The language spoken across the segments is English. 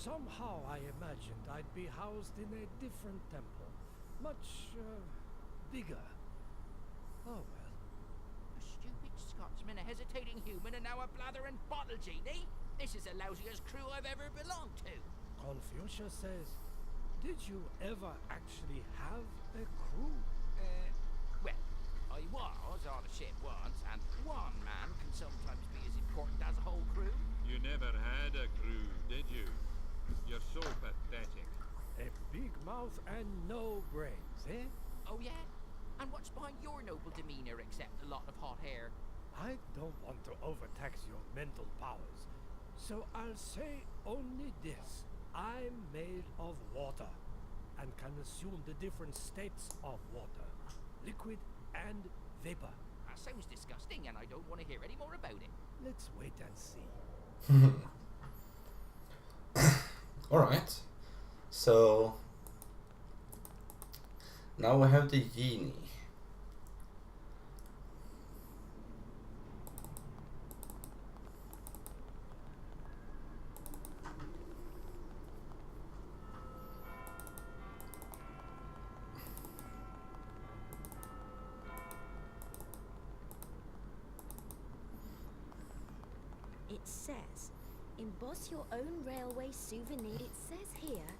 Somehow I imagined I'd be housed in a different temple. Much, bigger. Oh well. A stupid Scotsman, a hesitating human, and now a blathering bottle genie? This is the lousiest crew I've ever belonged to. Confucius says, did you ever actually have a crew? Well, I was on a ship once, and one man can sometimes be as important as a whole crew. You never had a crew, did you? You're so pathetic. A big mouth and no brains, eh? Oh yeah? And what's behind your noble demeanor except a lot of hot hair? I don't want to overtax your mental powers, so I'll say only this. I'm made of water, and can assume the different states of water. Liquid and vapor. That sounds disgusting, and I don't want to hear any more about it. Let's wait and see. Alright. So now we have the genie. It says, emboss your own railway souvenir. It says here,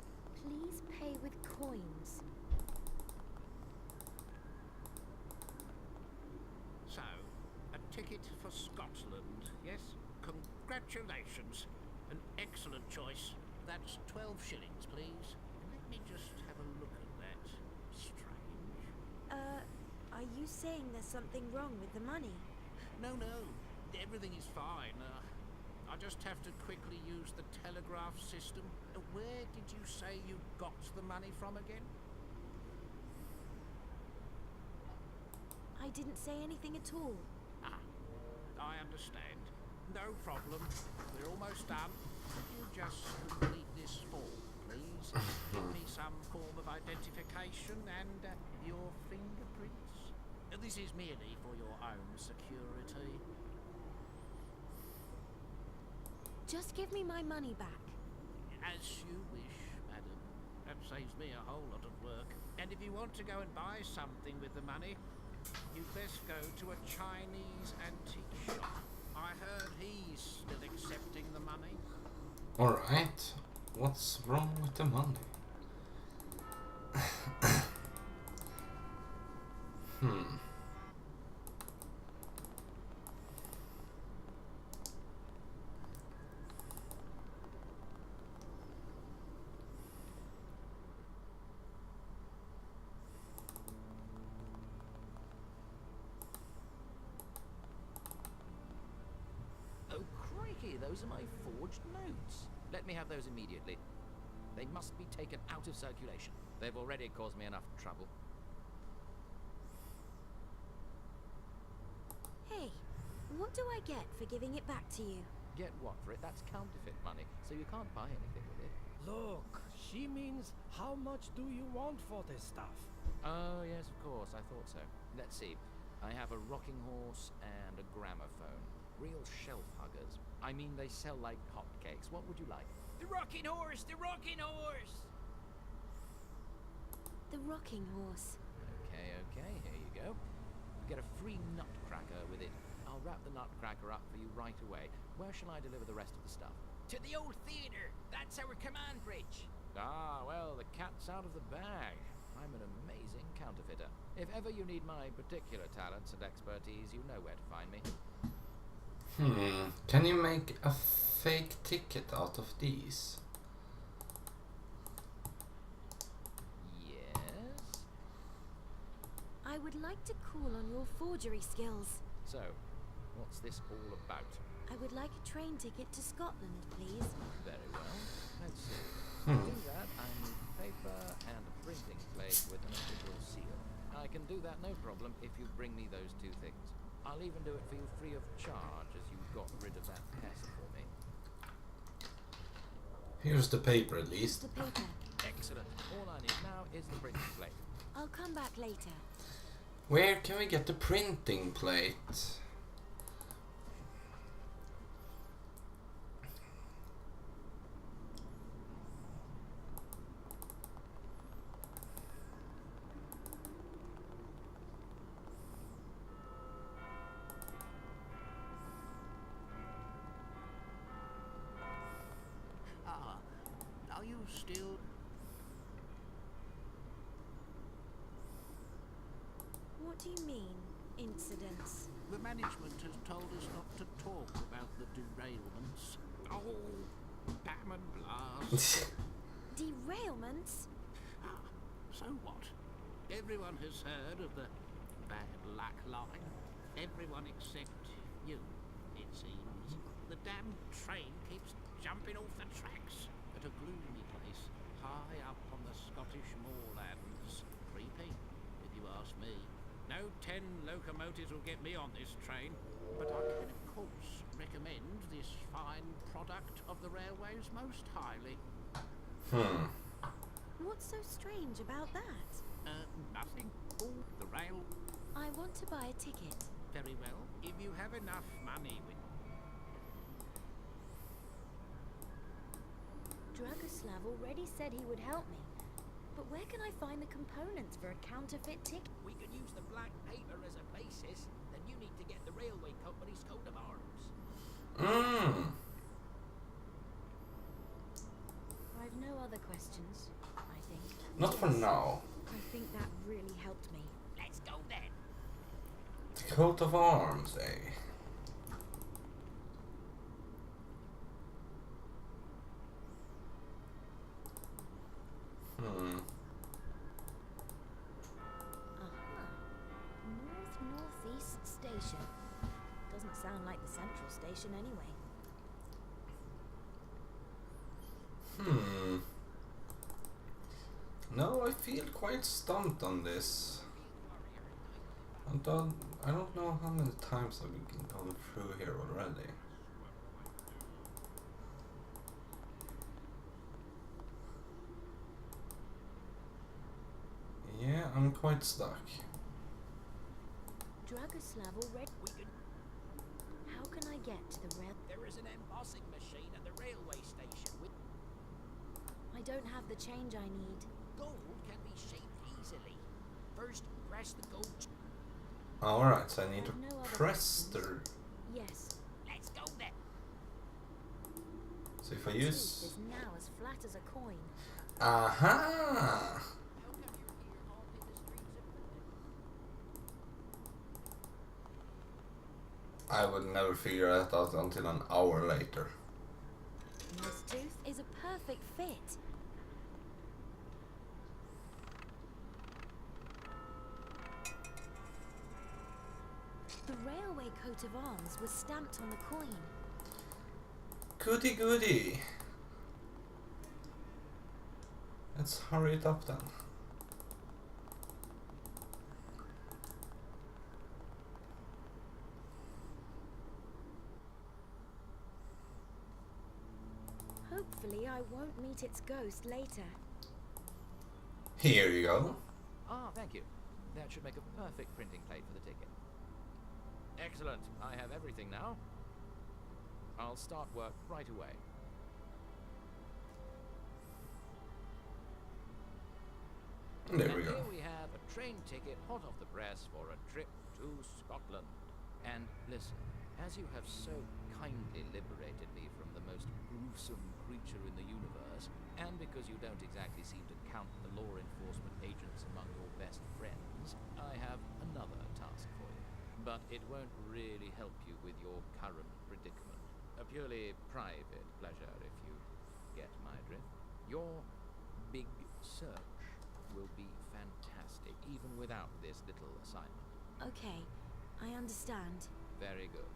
please pay with coins. So, a ticket for Scotland, yes? Congratulations. An excellent choice. That's 12 shillings, please. Let me just have a look at that. Strange. Are you saying there's something wrong with the money? No, everything is fine. I just have to quickly use the telegraph system. Where did you say you got the money from again? I didn't say anything at all. Ah, I understand. No problem. We're almost done. Could you just complete this form, please? Give me some form of identification and your fingerprints. This is merely for your own security. Just give me my money back. As you wish, madam. That saves me a whole lot of work. And if you want to go and buy something with the money, you'd best go to a Chinese antique shop. I heard he's still accepting the money. Alright. What's wrong with the money? Oh, crikey, those are my forged notes. Let me have those immediately. They must be taken out of circulation. They've already caused me enough trouble. Hey, what do I get for giving it back to you? Get what for it? That's counterfeit money, so you can't buy anything with it. Look, she means how much do you want for this stuff? Oh, yes, of course, I thought so. Let's see. I have a rocking horse and a gramophone. Real shelf huggers. I mean, they sell like hotcakes. What would you like? The rocking horse! The rocking horse! The rocking horse. Okay, here you go. You get a free nutcracker with it. I'll wrap the nutcracker up for you right away. Where shall I deliver the rest of the stuff? To the old theater. That's our command bridge. Ah, well, the cat's out of the bag. I'm an amazing counterfeiter. If ever you need my particular talents and expertise, you know where to find me. Can you make a fake ticket out of these? Yes? I would like to call on your forgery skills. So, what's this all about? I would like a train ticket to Scotland, please. Very well. Let's see. To do that, I need paper and a printing plate with an official seal. I can do that no problem if you bring me those two things. I'll even do it for you free of charge as you got rid of that pest for me. Here's the paper at least. The paper. Excellent. All I need now is the printing plate. I'll come back later. Where can we get the printing plate? still... What do you mean, incidents? The management has told us not to talk about the derailments. Oh, damn and blast. Derailments? Ah, so what? Everyone has heard of the bad luck line. Everyone except you, it seems. The damn train keeps jumping off the tracks at a gloomy place high up on the Scottish moorlands. Creepy, if you ask me. No 10 locomotives will get me on this train, but I can of course recommend this fine product of the railways most highly. What's so strange about that? Nothing. All the rail. I want to buy a ticket. Very well. If you have enough money with... Dragoslav already said he would help me. But where can I find the components for a counterfeit ticket? We could use the black paper as a basis. Then you need to get the railway company's coat of arms. I've no other questions, I think. Not for now. I think that really helped me. Let's go then. The coat of arms, eh? Aha. North-northeast station. Doesn't sound like the central station anyway. No, I feel quite stumped on this. I don't know how many times I've gone through here already. Yeah, I'm quite stuck. Dragoslav already... We could... How can I get to the rail... There is an embossing machine at the railway station. I don't have the change I need. Gold can be shaped easily. First, press the gold... Alright, so I need to No other press the... questions? Yes. Let's go then. So if I Tooth use... is now as flat as a coin. Aha! How come you're here haunting the streets of London? I would never figure that out until an hour later. This tooth is a perfect fit. The railway coat of arms was stamped on the coin. Goody goody! Let's hurry it up then. Hopefully I won't meet its ghost later. Here you go. Ah, thank you. That should make a perfect printing plate for the ticket. Excellent. I have everything now. I'll start work right away. There we And go. here we have a train ticket hot off the press for a trip to Scotland. And listen, as you have so kindly liberated me from the most gruesome creature in the universe, and because you don't exactly seem to count the law enforcement agents among your best friends, I have another task for you. But it won't really help you with your current predicament. A purely private pleasure, if you get my drift. Your big search will be fantastic, even without this little assignment. Okay, I understand. Very good.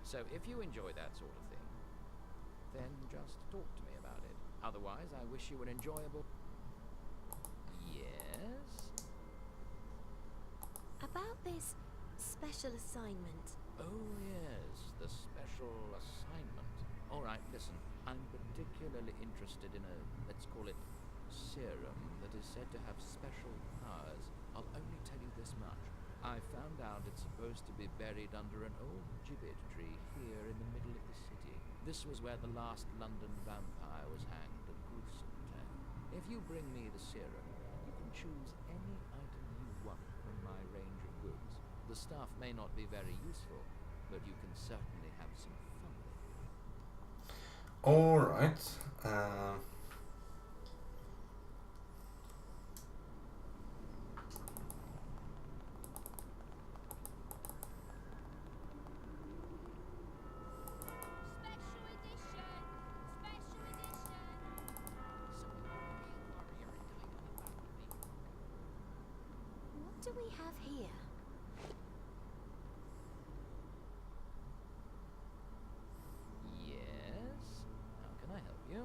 So if you enjoy that sort of thing, then just talk to me about it. Otherwise, I wish you an enjoyable... Yes? About this special assignment. Oh, yes, the special assignment. All right, listen, I'm particularly interested in a, let's call it, serum that is said to have special powers. I'll only tell you this much. I found out it's supposed to be buried under an old gibbet tree here in the middle of the city. This was where the last London vampire was hanged, a gruesome tale. If you bring me the serum, you can choose any item you want from my range of goods. The stuff may not be very useful, but you can certainly have some fun with it. Alright. we have here? Yes? How can I help you?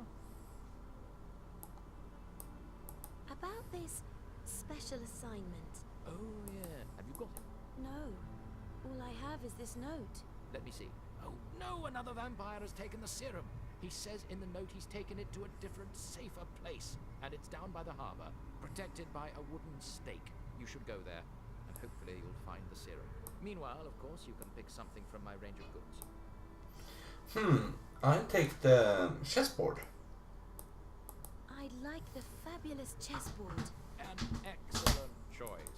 About this special assignment. Oh, yeah. Have you got it? No. All I have is this note. Let me see. Oh, no, another vampire has taken the serum. He says in the note he's taken it to a different, safer place. And it's down by the harbor, protected by a wooden stake. You should go there, and hopefully you'll find the serum. Meanwhile, of course, you can pick something from my range of goods. I'll take the chessboard. I like the fabulous chessboard. An excellent choice.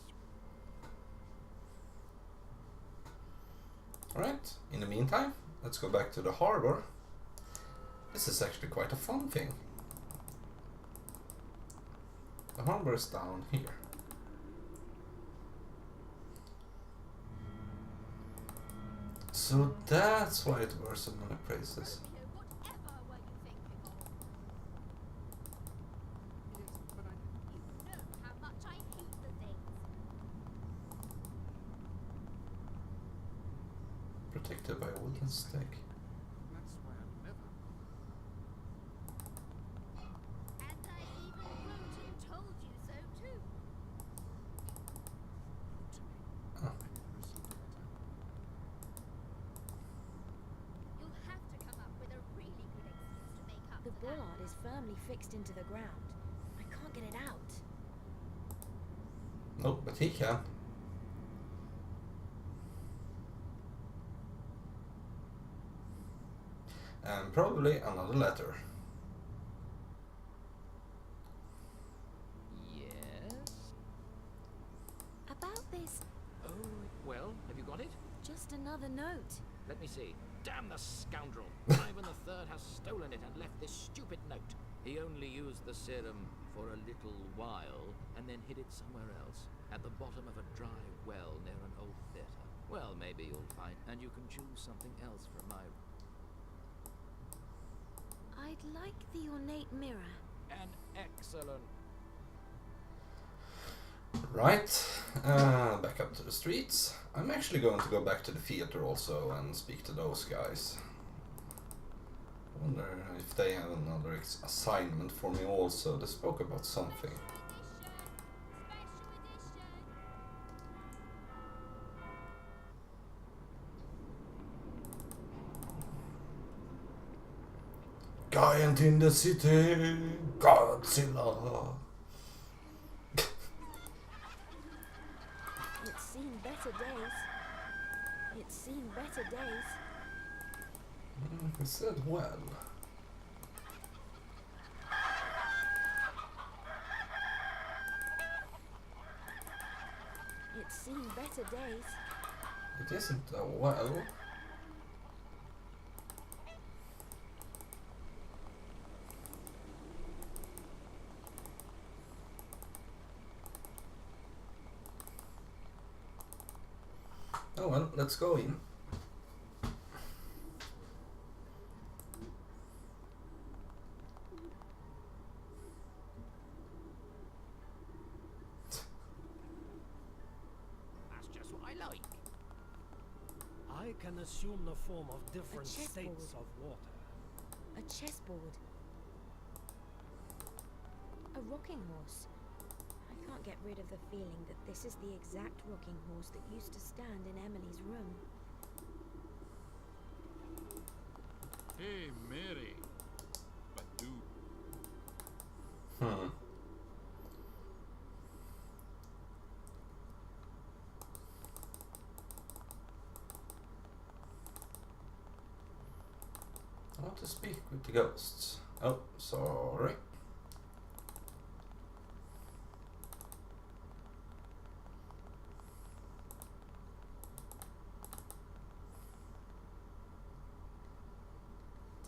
Alright, in the meantime, let's go back to the harbor. This is actually quite a fun thing. The harbor is down here. So that's why it were so many places. Whatever were you thinking of? You know how much I hate the things. Protected by a wooden stake. That's why I never. And I even wrote and told you so too. To me. Oh. I never received a letter. You'll have to come up with a really good excuse to make up. The for that. bollard is firmly fixed into the ground. I can't get it out. Nope, but he can. And probably another letter. Yes? About this, Oh, well, have you got it? just another note. Let me see. Damn the scoundrel! Ivan III has stolen it and left this stupid note. He only used the serum for a little while and then hid it somewhere else, at the bottom of a dry well near an old theatre. Well, maybe you'll find, and you can choose something else from my... I'd like the ornate mirror. An excellent... Right, back up to the streets. I'm actually going to go back to the theater also and speak to those guys. I wonder if they have another assignment for me also. They spoke about something. Giant in the city, Godzilla. It's seen better days. It's seen better days. He said well. It's seen better days. It isn't a well. Oh well, let's go in. That's just what I like. I can assume the form of different chessboard. states of water. A chessboard. A rocking horse. I can't get rid of the feeling that this is the exact rocking horse that used to stand in Emily's room. Hey, Mary. But do. I want to speak with the ghosts. Oh, sorry.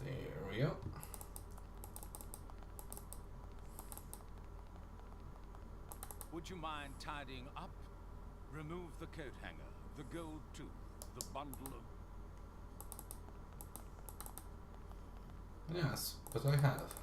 There we go. Would you mind tidying up? Remove the coat hanger, the gold tooth, the bundle of... Yes, but I have.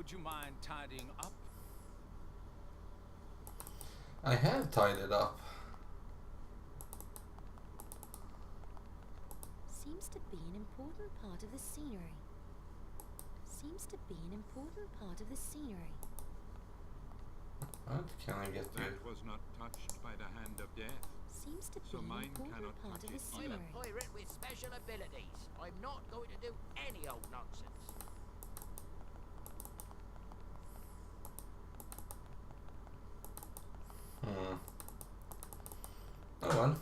Would you mind tidying up? I have tied it up. Seems to be an important part of the scenery. Seems to be an important part of the scenery. What can I get you? That was not touched by the hand of death. Seems to be So an mine important cannot part of touch the it. I'm scenery. a pirate with special abilities. I'm not going to do any old nonsense. Oh well.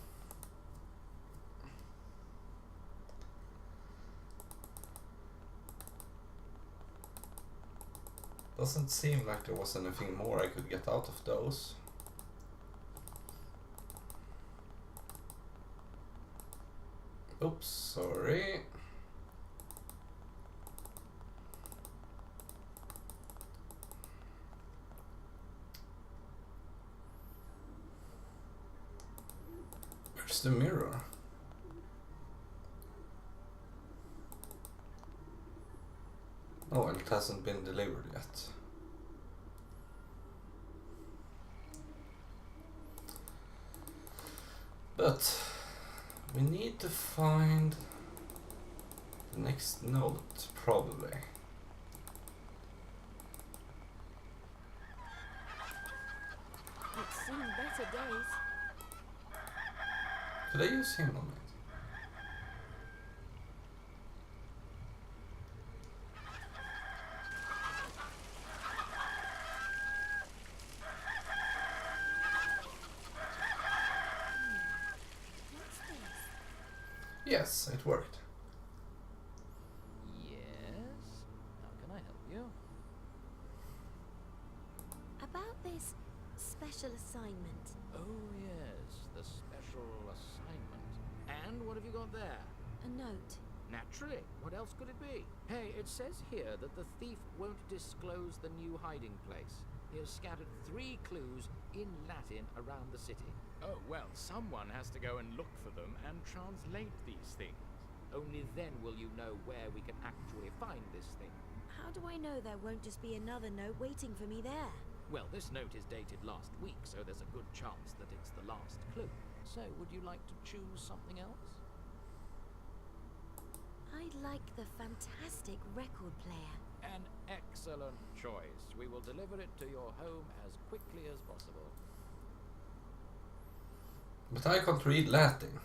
Doesn't seem like there was anything more I could get out of those. Oops, sorry. Where's the mirror? Oh, well, it hasn't been delivered yet. But we need to find the next note, probably. It's seen better days. Could I use him on it? What's this? Yes, it worked. Yes? How can I help you? About this special assignment. Oh, yes, the special assignment. And what have you got there? A note. Naturally. What else could it be? Hey, it says here that the thief won't disclose the new hiding place. He has scattered 3 clues in Latin around the city. Oh, well, someone has to go and look for them and translate these things. Only then will you know where we can actually find this thing. How do I know there won't just be another note waiting for me there? Well, this note is dated last week, so there's a good chance that it's the last clue. So, would you like to choose something else? I like the fantastic record player. An excellent choice. We will deliver it to your home as quickly as possible. But I can't read Latin.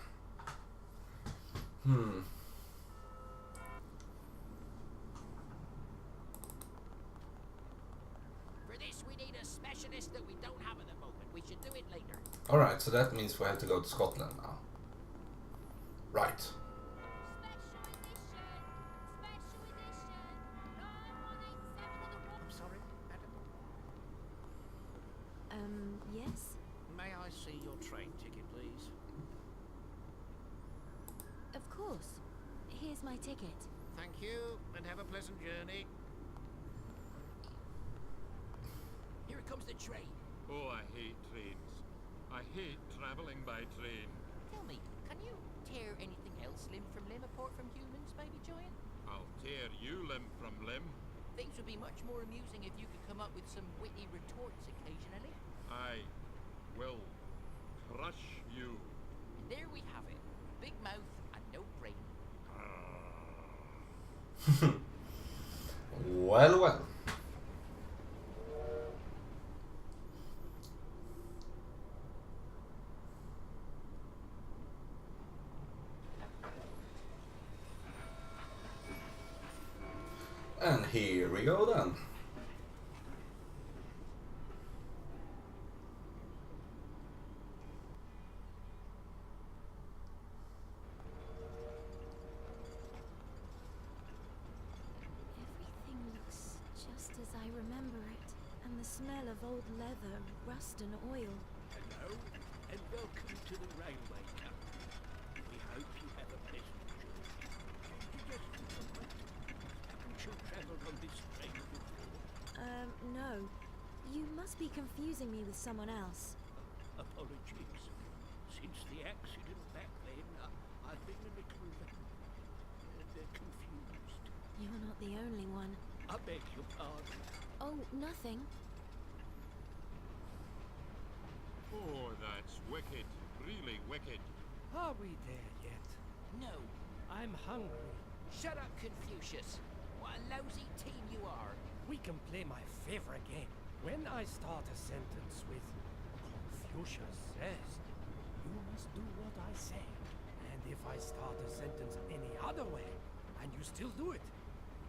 For this, we need a specialist that we don't have at the moment. We should do it later. Alright, so that means we have to go to Scotland now. Right. I'm sorry, madam. Yes? May I see your train ticket, please? Of course. Here's my ticket. Thank you, and have a pleasant journey. Here comes the train. Oh, I hate trains. I hate traveling by train. Tell me, can you tear anything else limb from limb apart from humans, baby giant? I'll tear you limb from limb. Things would be much more amusing if you could come up with some witty retorts occasionally. I will crush you. And there we have it. Big mouth and no brain. Well, well. And here we go then. Everything looks just as I remember it. And the smell of old leather, rust and oil. Hello, and welcome to the railway company. We hope you have a pleasant journey. Just a moment. Haven't you travelled on this train before? No. You must be confusing me with someone else. Apologies. Since the accident back then, I've been a little confused. You're not the only one. I beg your pardon. Oh, nothing. Oh, that's wicked. Really wicked. Are we there yet? No. I'm hungry. Shut up, Confucius. What a lousy team you are. We can play my favorite game. When I start a sentence with Confucius says, you must do what I say. And if I start a sentence any other way, and you still do it,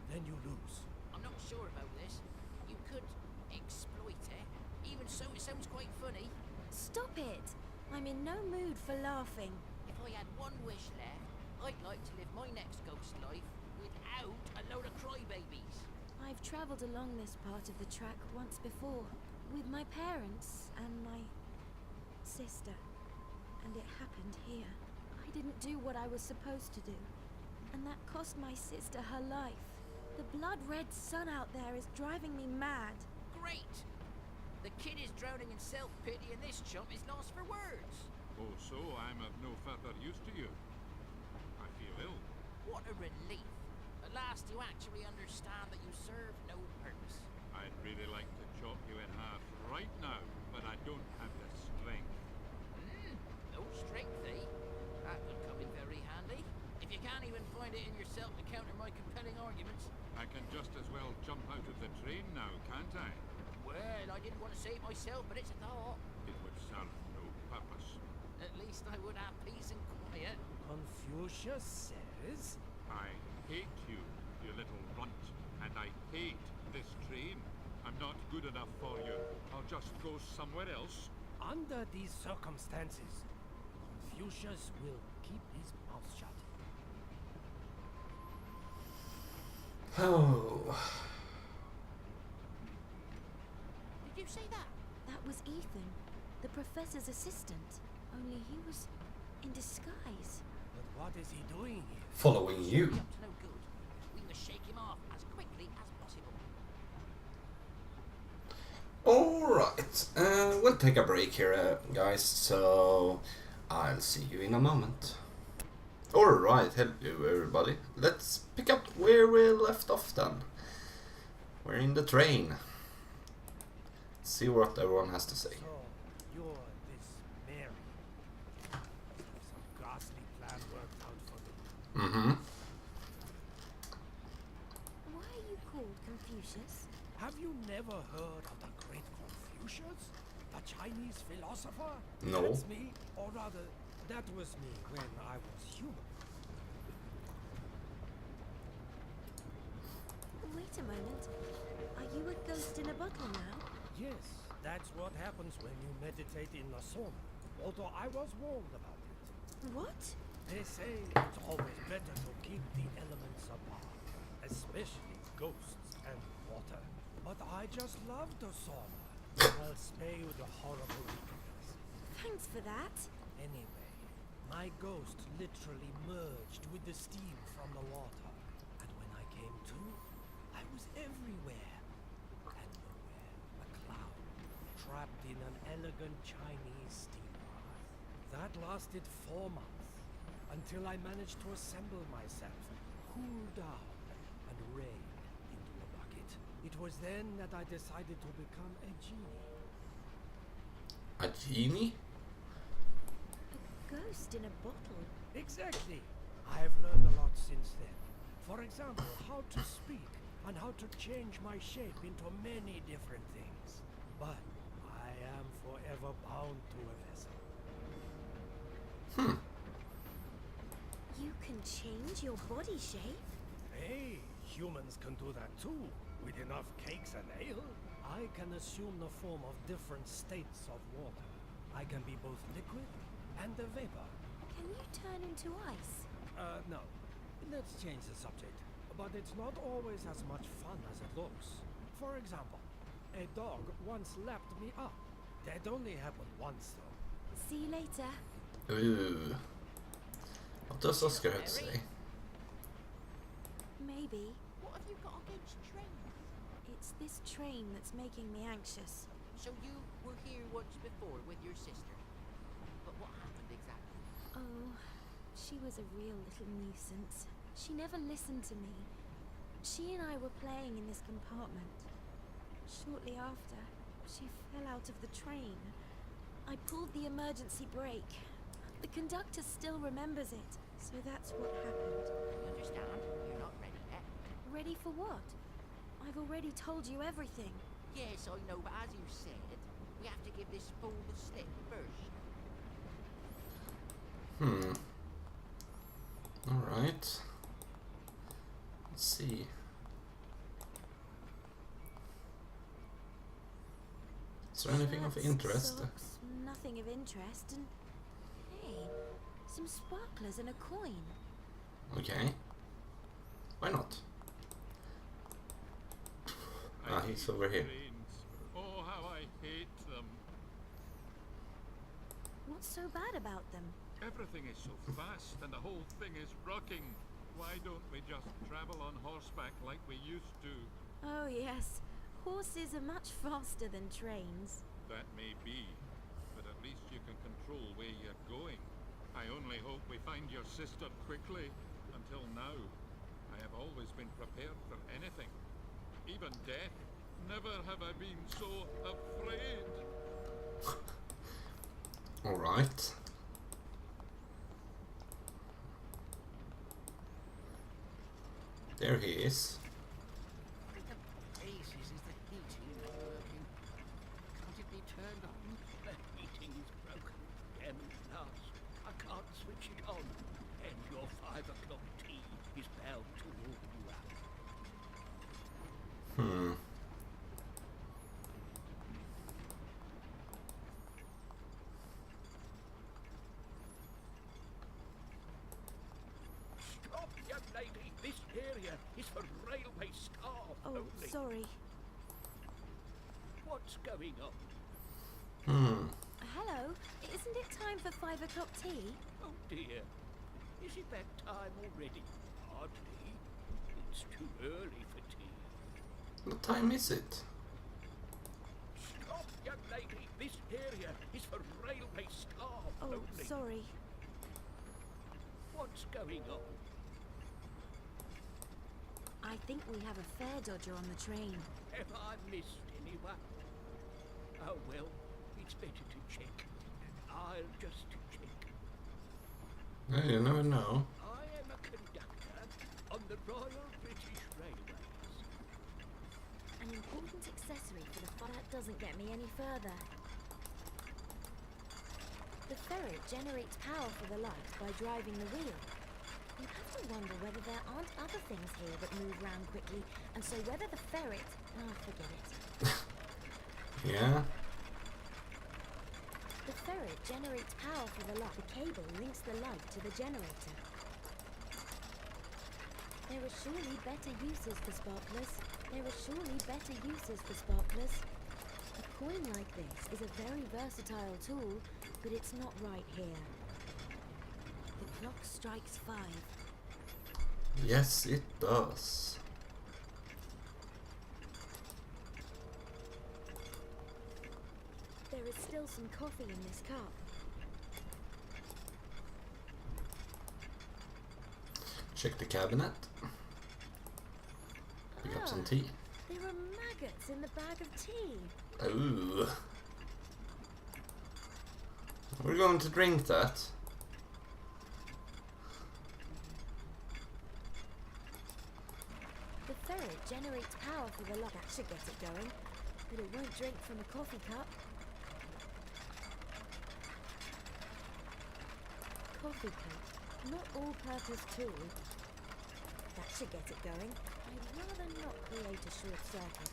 then you lose. I'm not sure about this. You could exploit it. Even so, it sounds quite funny. Stop it! I'm in no mood for laughing. If I had one wish left, I'd like to live my next ghost life without a load of crybabies. I've travelled along this part of the track once before, with my parents and my sister. And it happened here. I didn't do what I was supposed to do. And that cost my sister her life. The blood-red sun out there is driving me mad. Great! The kid is drowning in self-pity and this chump is lost for words. Oh, so I'm of no further use to you. I feel ill. What a relief. At last you actually understand that you serve no purpose. I'd really like to chop you in half right now, but I don't have the strength. No strength, eh? That would come in very handy. If you can't even find it in yourself to counter my compelling arguments. I can just as well jump out of the train now, can't I? Well, I didn't want to say it myself, but it's a thought. It would serve no purpose. At least I would have peace and quiet. Confucius says, I hate you, you little runt, and I hate this train. I'm not good enough for you. I'll just go somewhere else. under these circumstances, Confucius will keep his mouth shut. Oh. Did you say that? That was Ethan, the professor's assistant. Only he was in disguise. But what is he doing here? Following you. Up to no good. We must shake him off as quickly as possible. Alright, we'll take a break here, guys, so I'll see you in a moment. Alright, hello everybody. Let's pick up where we left off then. We're in the train. Let's see what everyone has to say. So, you're this Mary. Some ghastly plan worked out for me. Mm-hmm. Why are you called Confucius? Have you never heard of the great Confucius? The Chinese philosopher? No. That's me, or rather, that was me when I was human. Wait a moment. Are you a ghost in a bottle now? Yes, that's what happens when you meditate in the sauna. Although I was warned about it. What? They say it's always better to keep the elements apart, especially ghosts and water. But I just love the sauna. I'll spare you the horrible details. Thanks for that. Anyway, my ghost literally merged with the steam from the water. And when I came to, I was everywhere. And nowhere, a cloud, trapped in an elegant Chinese steam bath. That lasted 4 months, until I managed to assemble myself, cool down, and rain into a bucket. It was then that I decided to become a genie. A genie? A ghost in a bottle. Exactly. I have learned a lot since then. For example, how to speak and how to change my shape into many different things. But I am forever bound to a vessel. You can change your body shape? Hey, humans can do that too. With enough cakes and ale, I can assume the form of different states of water. I can be both liquid and a vapor. Can you turn into ice? No. Let's change the subject. But it's not always as much fun as it looks. For example, a dog once lapped me up. That only happened once, though. See you later. Ooh. What does Oscar have to say? Maybe. What have you got against trains? It's this train that's making me anxious. So you were here once before with your sister. But what happened exactly? Oh, she was a real little nuisance. She never listened to me. She and I were playing in this compartment. Shortly after, she fell out of the train. I pulled the emergency brake. The conductor still remembers it, so that's what happened. You understand? You're not ready yet. Ready for what? I've already told you everything. Yes, I know, but as you said, we have to give this fool the slip first. Alright. Let's see. Is there anything of Shirts, interest? socks, nothing of interest, and hey, some sparklers and a coin. Okay. Why not? I Ah, he's hate over here. trains. Oh, how I hate them. What's so bad about them? Everything is so fast and the whole thing is rocking. Why don't we just travel on horseback like we used to? Oh yes, horses are much faster than trains. That may be, but at least you can control where you're going. I only hope we find your sister quickly. Until now, I have always been prepared for anything. Even death. Never have I been so afraid. Alright. There he is. What the blazes is the heating not working? Can't it be turned on? The heating is broken. Damn last. I can't switch it on. And your 5 o'clock tea is bound to warm you up. Stop, young lady. This area is for railway staff Oh, only. sorry. What's going on? Hello, isn't it time for 5 o'clock tea? Oh dear. Is it that time already? Hardly. It's too early for tea. What time is it? Stop, young lady. This area is for railway staff Oh, only. sorry. What's going on? I think we have a fare dodger on the train. Have I missed anyone? Oh well, it's better to check. I'll just check. You never know. I am a conductor on the Royal British Railways. An important accessory for the that doesn't get me any further. The ferret generates power for the light by driving the wheel. You have to wonder whether there aren't other things here that move round quickly, and so whether the ferret... Oh, forget it. Yeah. The ferret generates power for the light. The cable links the light to the generator. There are surely better uses for sparklers. There are surely better uses for sparklers. A coin like this is a very versatile tool, but it's not right here. The clock strikes 5. Yes, it does. There is still some coffee in this cup. Check the cabinet. Pick up some tea. There are maggots in the bag of tea. Ooh. We're going to drink that. The ferret generates power for the light. That should get it going, but it won't drink from a coffee cup. Coffee cup, not all-purpose tool. That should get it going. I'd rather not create a short circuit.